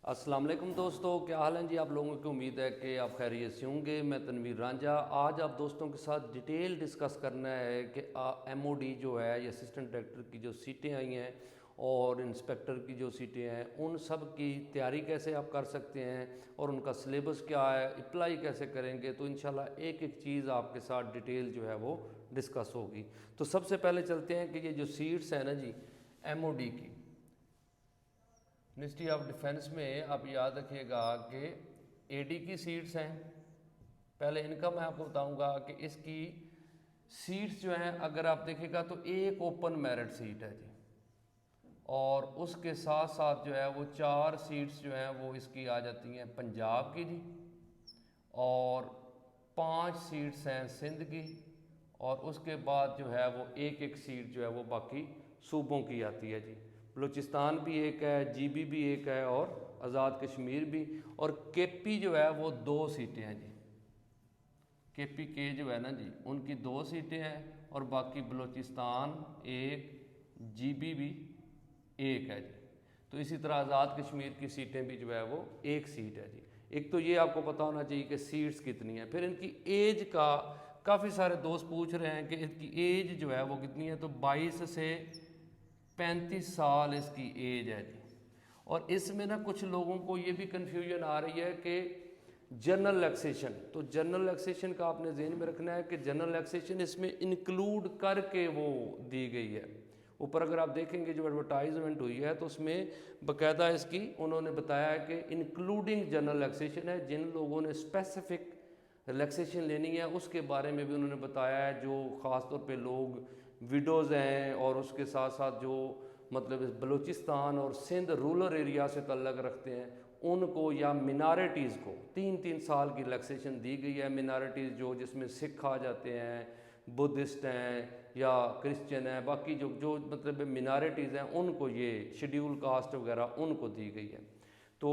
अस्सलाम वालेकुम दोस्तों, क्या हाल है जी आप लोगों की। उम्मीद है कि आप खैरियत से होंगे। मैं तनवीर रांझा आज आप दोस्तों के साथ डिटेल डिस्कस करना है कि एमओडी जो है या असिस्टेंट डायरेक्टर की जो सीटें आई हैं और इंस्पेक्टर की जो सीटें हैं उन सब की तैयारी कैसे आप कर सकते हैं और उनका सिलेबस क्या है, अप्लाई कैसे करेंगे। तो इंशाल्लाह एक एक चीज़ आपके साथ डिटेल जो है वो डिस्कस होगी। तो सबसे पहले चलते हैं कि ये जो सीट्स हैं ना जी एमओडी की, मिनिस्ट्री ऑफ डिफेंस में आप याद रखिएगा कि एडी की सीट्स हैं। पहले इनका मैं आपको बताऊंगा कि इसकी सीट्स जो हैं अगर आप देखिएगा तो एक ओपन मेरिट सीट है जी, और उसके साथ साथ जो है वो 4 सीट्स जो हैं वो इसकी आ जाती हैं पंजाब की जी, और 5 सीट्स हैं सिंध की, और उसके बाद जो है वो एक एक सीट जो है वो बाकी सूबों की आती है जी। बलूचिस्तान भी एक है, जीबी भी एक है, और आज़ाद कश्मीर भी, और केपी जो है वो 2 सीटें हैं जी। केपी के जो है ना जी उनकी 2 सीटें हैं, और बाकी बलूचिस्तान एक, जीबी भी एक है जी। तो इसी तरह आज़ाद कश्मीर की सीटें भी जो है वो एक सीट है जी। एक तो ये आपको पता होना चाहिए कि सीट्स कितनी है। फिर इनकी एज का काफ़ी सारे दोस्त पूछ रहे हैं कि इनकी एज जो है वो कितनी है, तो 22 से 35 साल इसकी एज है जी। और इसमें ना कुछ लोगों को ये भी कन्फ्यूजन आ रही है कि जनरल एक्सेशन, तो जनरल एक्सेशन का आपने ज़हन में रखना है कि जनरल एक्सेशन इसमें इंक्लूड करके वो दी गई है। ऊपर अगर आप देखेंगे जो एडवर्टाइजमेंट हुई है तो उसमें बाकायदा इसकी उन्होंने बताया है कि इंक्लूडिंग जनरल एक्सेशन है। जिन लोगों ने स्पेसिफिक रिलैक्सेशन लेनी है उसके बारे में भी उन्होंने बताया है, जो ख़ास तौर पे लोग विडोज़ हैं और उसके साथ साथ जो मतलब बलूचिस्तान और सिंध रूरल एरिया से तल्लक़ रखते हैं उनको, या मिनारिटीज़ को 3-3 साल की रिलैक्सेशन दी गई है। मिनारिटीज़ जो जिसमें सिख आ जाते हैं, बुद्धिस्ट हैं या क्रिश्चियन हैं, बाकी जो जो मतलब मिनारिटीज़ हैं उनको ये शेड्यूल कास्ट वगैरह उनको दी गई है। तो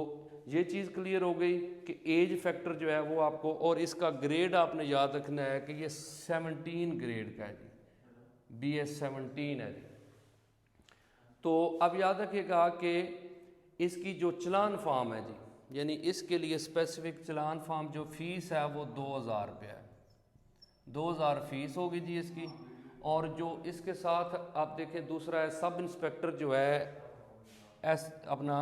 ये चीज़ क्लियर हो गई कि एज फैक्टर जो है वो आपको, और इसका ग्रेड आपने याद रखना है कि ये 17 ग्रेड का है जी, BS 17 है जी। तो अब याद रखिएगा कि इसकी जो चलान फार्म है जी, यानी इसके लिए स्पेसिफिक चलान फार्म जो फ़ीस है वो 2000 रुपये है। 2000 फीस होगी जी इसकी। और जो इसके साथ आप देखें दूसरा है सब इंस्पेक्टर जो है अपना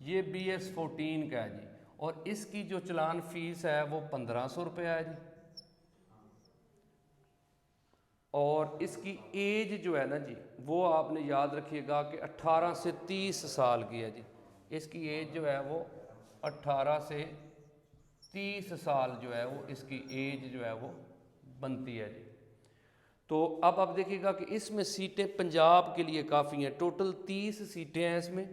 ये BS 14 का है जी, और इसकी जो चलान फीस है वो 1500 रुपये है जी। और इसकी एज जो है ना जी वो आपने याद रखिएगा कि 18 से 30 साल की है जी। इसकी एज जो है वो 18 से 30 साल जो है वो इसकी एज जो है वो बनती है जी। तो अब आप देखिएगा कि इसमें सीटें पंजाब के लिए काफ़ी हैं। टोटल 30 सीटें हैं इसमें,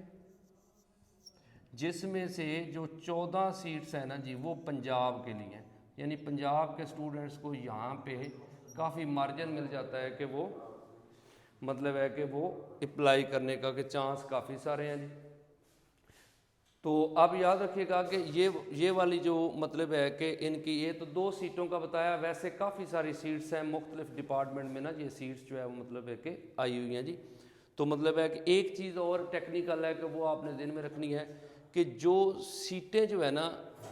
जिसमें से जो 14 सीट्स हैं ना जी वो पंजाब के लिए हैं। यानी पंजाब के स्टूडेंट्स को यहाँ पे काफ़ी मार्जिन मिल जाता है कि वो मतलब है कि वो अप्लाई करने का के चांस काफ़ी सारे हैं जी। तो अब याद रखिएगा कि ये वाली जो मतलब है कि इनकी ये तो 2 सीटों का बताया, वैसे काफ़ी सारी सीट्स हैं मुख्तलिफ डिपार्टमेंट में ना, ये सीट्स जो है वो मतलब है कि आई हुई हैं जी। तो मतलब है कि एक चीज़ और टेक्निकल है कि वो आपने दिन में रखनी है कि जो सीटें जो है ना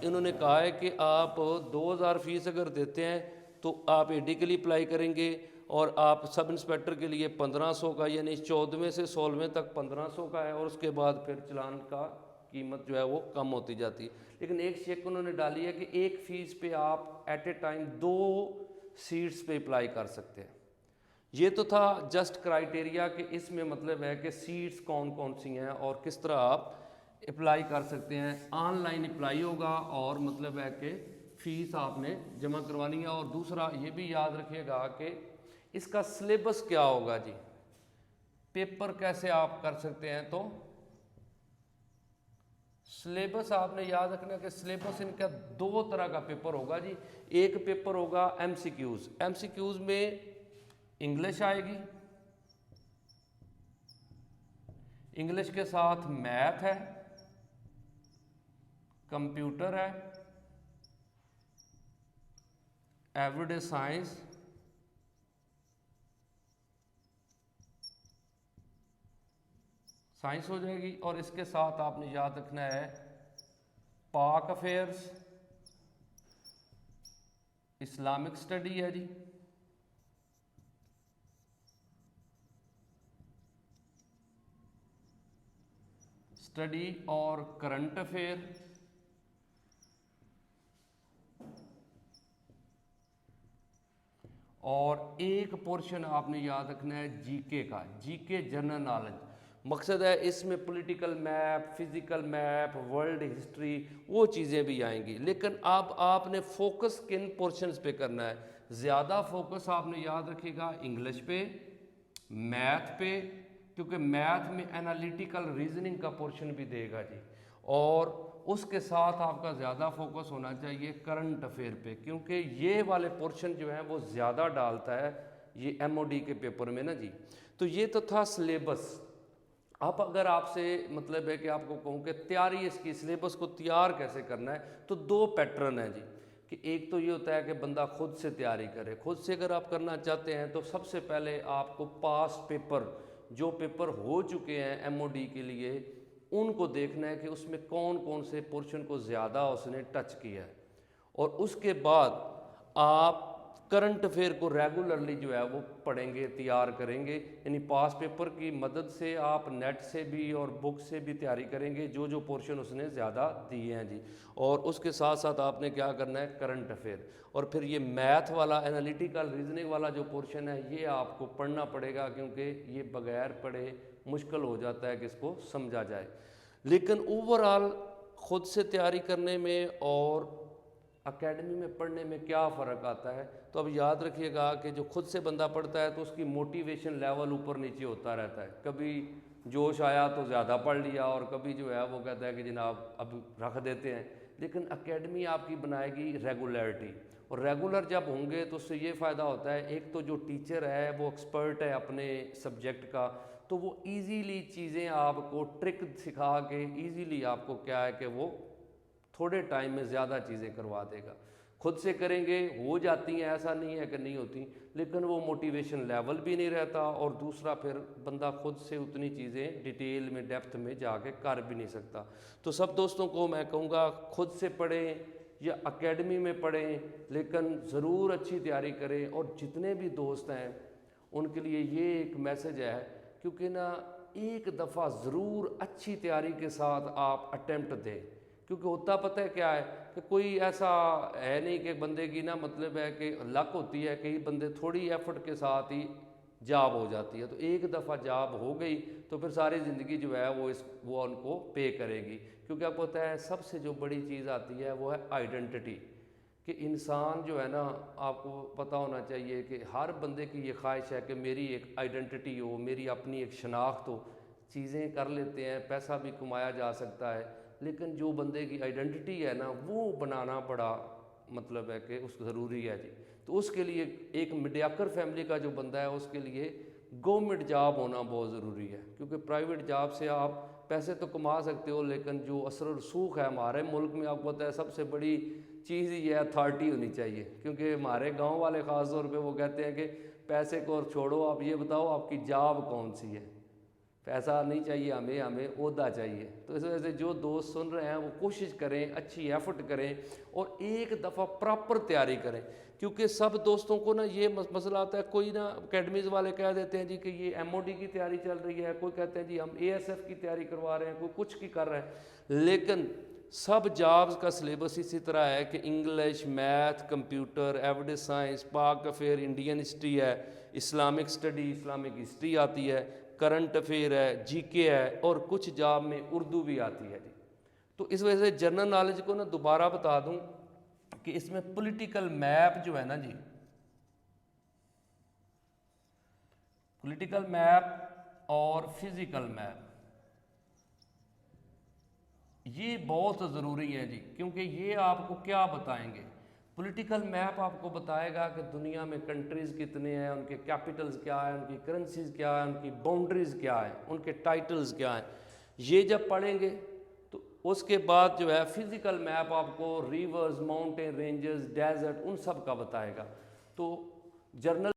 इन्होंने कहा है कि आप 2000 फीस अगर देते हैं तो आप एडी के लिए अप्लाई करेंगे, और आप सब इंस्पेक्टर के लिए 1500 का, यानी 14वें से 16वें तक 1500 का है, और उसके बाद फिर चलान का कीमत जो है वो कम होती जाती है। लेकिन एक चेक उन्होंने डाली है कि एक फ़ीस पे आप एट ए टाइम 2 सीट्स पे अप्लाई कर सकते हैं। ये तो था जस्ट क्राइटेरिया कि इसमें मतलब है कि सीट्स कौन कौन सी हैं और किस तरह आप अप्लाई कर सकते हैं। ऑनलाइन अप्लाई होगा और मतलब है कि फ़ीस आपने जमा करवानी है। और दूसरा ये भी याद रखिएगा कि इसका सिलेबस क्या होगा जी, पेपर कैसे आप कर सकते हैं। तो सिलेबस आपने याद रखना कि सिलेबस इनका 2 तरह का पेपर होगा जी। एक पेपर होगा MCQs, MCQs में इंग्लिश आएगी, इंग्लिश के साथ मैथ है, कंप्यूटर है, एवरीडे साइंस, साइंस हो जाएगी। और इसके साथ आपने याद रखना है पाक अफेयर्स, इस्लामिक स्टडी है जी, स्टडी और करंट अफेयर, और एक पोर्शन आपने याद रखना है जीके का, जीके जनरल नॉलेज। मकसद है इसमें political map, physical map, world history, वो चीज़ें भी आएंगी। लेकिन अब आपने फोकस किन पोर्शंस पे करना है? ज़्यादा फोकस आपने याद रखिएगा इंग्लिश पे, मैथ पे, क्योंकि मैथ में एनालिटिकल रीजनिंग का पोर्शन भी देगा जी। और उसके साथ आपका ज़्यादा फोकस होना चाहिए करंट अफेयर पे, क्योंकि ये वाले पोर्शन जो है वो ज़्यादा डालता है ये एमओडी के पेपर में ना जी। तो ये तो था सिलेबस। अब अगर आपसे मतलब है कि आपको कहूँ कि तैयारी इसकी, सिलेबस को तैयार कैसे करना है, तो दो पैटर्न है जी। कि एक तो ये होता है कि बंदा खुद से तैयारी करे। खुद से अगर आप करना चाहते हैं तो सबसे पहले आपको पास पेपर, जो पेपर हो चुके हैं एमओडी के लिए, उनको देखना है कि उसमें कौन कौन से पोर्शन को ज़्यादा उसने टच किया है। और उसके बाद आप करंट अफेयर को रेगुलरली जो है वो पढ़ेंगे, तैयार करेंगे। यानी पास पेपर की मदद से आप नेट से भी और बुक से भी तैयारी करेंगे, जो जो पोर्शन उसने ज़्यादा दिए हैं जी। और उसके साथ साथ आपने क्या करना है, करंट अफेयर। और फिर ये मैथ वाला, एनालिटिकल रीजनिंग वाला जो पोर्शन है, ये आपको पढ़ना पड़ेगा, क्योंकि ये बगैर पढ़े मुश्किल हो जाता है कि इसको समझा जाए। लेकिन ओवरऑल खुद से तैयारी करने में और एकेडमी में पढ़ने में क्या फ़र्क आता है? तो अब याद रखिएगा कि जो खुद से बंदा पढ़ता है तो उसकी मोटिवेशन लेवल ऊपर नीचे होता रहता है। कभी जोश आया तो ज़्यादा पढ़ लिया, और कभी जो है वो कहता है कि जनाब अब रख देते हैं। लेकिन एकेडमी आपकी बनाएगी रेगुलरिटी, और रेगुलर जब होंगे तो उससे ये फ़ायदा होता है, एक तो जो टीचर है वो एक्सपर्ट है अपने सब्जेक्ट का, तो वो ईजीली चीज़ें आपको ट्रिक सिखा के ईजीली आपको क्या है कि वो थोड़े टाइम में ज़्यादा चीज़ें करवा देगा। खुद से करेंगे हो जाती हैं, ऐसा नहीं है कि नहीं होती, लेकिन वो मोटिवेशन लेवल भी नहीं रहता, और दूसरा फिर बंदा खुद से उतनी चीज़ें डिटेल में, डेप्थ में जाके कर भी नहीं सकता। तो सब दोस्तों को मैं कहूँगा खुद से पढ़ें या एकेडमी में पढ़ें, लेकिन ज़रूर अच्छी तैयारी करें। और जितने भी दोस्त हैं उनके लिए ये एक मैसेज है, क्योंकि ना एक दफ़ा ज़रूर अच्छी तैयारी के साथ आप अटेम्प्ट दें। क्योंकि होता पता है क्या है कि कोई ऐसा है नहीं कि बंदे की ना मतलब है कि लक होती है, कई बंदे थोड़ी एफर्ट के साथ ही जॉब हो जाती है। तो एक दफ़ा जॉब हो गई तो फिर सारी ज़िंदगी जो है वो उनको पे करेगी। क्योंकि आपको पता है सबसे जो बड़ी चीज़ आती है वो है आइडेंटिटी। कि इंसान जो है ना, आपको पता होना चाहिए कि हर बंदे की ये ख्वाहिश है कि मेरी एक आइडेंटिटी हो, मेरी अपनी एक शनाख्त हो। चीज़ें कर लेते हैं, पैसा भी कमाया जा सकता है, लेकिन जो बंदे की आइडेंटिटी है ना वो बनाना बड़ा मतलब है कि उसको ज़रूरी है जी। तो उसके लिए एक मीडियाकर फैमिली का जो बंदा है उसके लिए गवर्नमेंट जॉब होना बहुत ज़रूरी है। क्योंकि प्राइवेट जॉब से आप पैसे तो कमा सकते हो, लेकिन जो असर रसूख है हमारे मुल्क में, आपको पता है सबसे बड़ी चीज़ ये अथॉरिटी होनी चाहिए। क्योंकि हमारे गांव वाले ख़ास तौर पे वो कहते हैं कि पैसे को और छोड़ो, आप ये बताओ आपकी जॉब कौन सी है। पैसा नहीं चाहिए हमें, हमें ओहदा चाहिए। तो इस वजह से जो दोस्त सुन रहे हैं वो कोशिश करें, अच्छी एफर्ट करें, और एक दफ़ा प्रॉपर तैयारी करें। क्योंकि सब दोस्तों को ना ये मसला आता है, कोई ना अकेडमीज़ वाले कह देते हैं जी कि ये एमओडी की तैयारी चल रही है, कोई कहते हैं जी हम एएसएफ की तैयारी करवा रहे हैं, कोई कुछ की कर रहे हैं। लेकिन सब जॉब्स का सिलेबस इसी तरह है कि English, math, computer, evidence science, पाक अफेयर, इंडियन हिस्ट्री है, इस्लामिक स्टडी, इस्लामिक हिस्ट्री आती है, करंट अफेयर है, जीके है, और कुछ जॉब में उर्दू भी आती है जी। तो इस वजह से जनरल नॉलेज को ना दोबारा बता दूं कि इसमें पॉलिटिकल मैप जो है ना जी, पॉलिटिकल मैप और फिजिकल मैप ये बहुत ज़रूरी है जी। क्योंकि ये आपको क्या बताएंगे, पॉलिटिकल मैप आपको बताएगा कि दुनिया में कंट्रीज़ कितने हैं, उनके कैपिटल्स क्या हैं, उनकी करेंसीज क्या है, उनकी बाउंड्रीज़ क्या है, उनके टाइटल्स क्या हैं। ये जब पढ़ेंगे तो उसके बाद जो है फिज़िकल मैप आपको रिवर्स, माउंटेन रेंजेस, डेजर्ट, उन सब का बताएगा। तो जर्नल